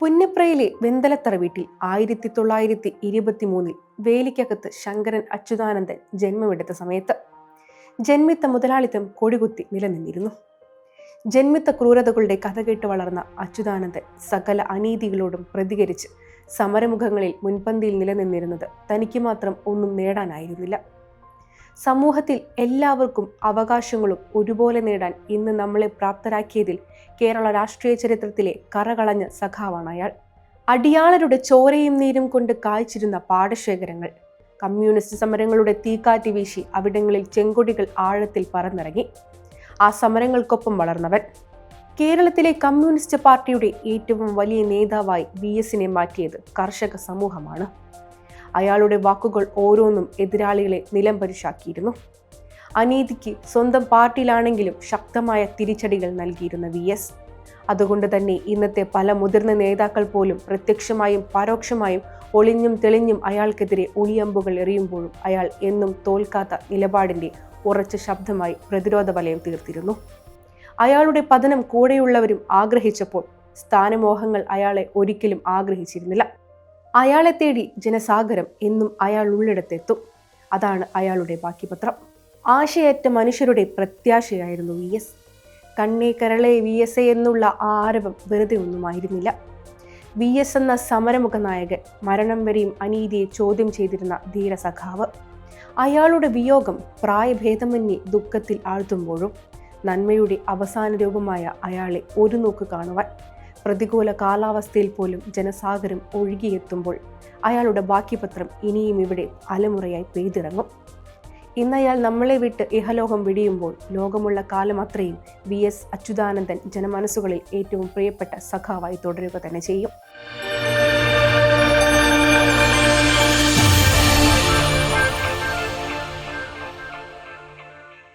പുന്നപ്രയിലെ വെന്തലത്തറ വീട്ടിൽ 1923 വേലിക്കകത്ത് ശങ്കരൻ അച്യുതാനന്ദൻ ജന്മമെടുത്ത സമയത്ത് ജന്മിത്ത മുതലാളിത്തം കൊടികുത്തി നിലനിന്നിരുന്നു. ജന്മിത്ത ക്രൂരതകളുടെ കഥ കേട്ട് വളർന്ന അച്യുതാനന്ദൻ സകല അനീതികളോടും പ്രതികരിച്ച് സമരമുഖങ്ങളിൽ മുൻപന്തിയിൽ നിലനിന്നിരുന്നത് തനിക്ക് മാത്രം ഒന്നും നേടാനായിരുന്നില്ല. സമൂഹത്തിൽ എല്ലാവർക്കും അവകാശങ്ങളും ഒരുപോലെ നേടാൻ ഇന്ന് നമ്മളെ പ്രാപ്തരാക്കിയതിൽ കേരള രാഷ്ട്രീയ ചരിത്രത്തിലെ കറകളഞ്ഞ സഖാവാണ് അയാൾ. അടിയാളരുടെ ചോരയും നീരും കൊണ്ട് കായ്ച്ചിരുന്ന പാടശേഖരങ്ങൾ, കമ്മ്യൂണിസ്റ്റ് സമരങ്ങളുടെ തീക്കാറ്റ് വീശി അവിടങ്ങളിൽ ചെങ്കൊടികൾ ആഴത്തിൽ പറന്നിറങ്ങി. ആ സമരങ്ങൾക്കൊപ്പം വളർന്നവൻ. കേരളത്തിലെ കമ്മ്യൂണിസ്റ്റ് പാർട്ടിയുടെ ഏറ്റവും വലിയ നേതാവായി VS മാറ്റിയത് കർഷക സമൂഹമാണ്. അയാളുടെ വാക്കുകൾ ഓരോന്നും എതിരാളികളെ നിലംപരിശാക്കിയിരുന്നു. അനീതിക്ക് സ്വന്തം പാർട്ടിയിലാണെങ്കിലും ശക്തമായ തിരിച്ചടികൾ നൽകിയിരുന്ന VS. അതുകൊണ്ട് തന്നെ ഇന്നത്തെ പല മുതിർന്ന നേതാക്കൾ പോലും പ്രത്യക്ഷമായും പരോക്ഷമായും ഒളിഞ്ഞും തെളിഞ്ഞും അയാൾക്കെതിരെ ഒളിയമ്പുകൾ എറിയുമ്പോഴും അയാൾ എന്നും തോൽക്കാത്ത നിലപാടിന്റെ ഉറച്ച ശബ്ദമായി പ്രതിരോധ വലയം തീർത്തിരുന്നു. അയാളുടെ പതനം കൂടെയുള്ളവരും ആഗ്രഹിച്ചപ്പോൾ സ്ഥാനമോഹങ്ങൾ അയാളെ ഒരിക്കലും ആഗ്രഹിച്ചിരുന്നില്ല. അയാളെ തേടി ജനസാഗരം എന്നും അയാൾ ഉള്ളിടത്തെത്തും. അതാണ് അയാളുടെ ബാക്കിപത്രം. ആശയറ്റ മനുഷ്യരുടെ പ്രത്യാശയായിരുന്നു VS. കണ്ണേ കരളെ VS എന്നുള്ള ആരവം വെറുതെ ഒന്നുമായിരുന്നില്ല. VS എന്ന സമരമുഖ നായകൻ, മരണം വരെയും അനീതിയെ ചോദ്യം ചെയ്തിരുന്ന ധീരസഖാവ്. അയാളുടെ വിയോഗം പ്രായഭേദമന്യേ ദുഃഖത്തിൽ ആഴ്ത്തുമ്പോഴും നന്മയുടെ അവസാന രൂപമായ അയാളെ ഒരു നോക്ക് കാണുവാൻ പ്രതികൂല കാലാവസ്ഥയിൽ പോലും ജനസാഗരം ഒഴുകിയെത്തുമ്പോൾ അയാളുടെ ബാക്കിപത്രം ഇനിയും ഇവിടെ അലമുറയായി പെയ്തിറങ്ങും. ഇന്നയാൾ നമ്മളെ വിട്ട് ഇഹലോകം വെടിയുമ്പോൾ ലോകമുള്ള കാലം അത്രയും VS അച്യുതാനന്ദൻ ജനമനസ്സുകളിൽ ഏറ്റവും പ്രിയപ്പെട്ട സഖാവായി തുടരുക തന്നെ ചെയ്യും.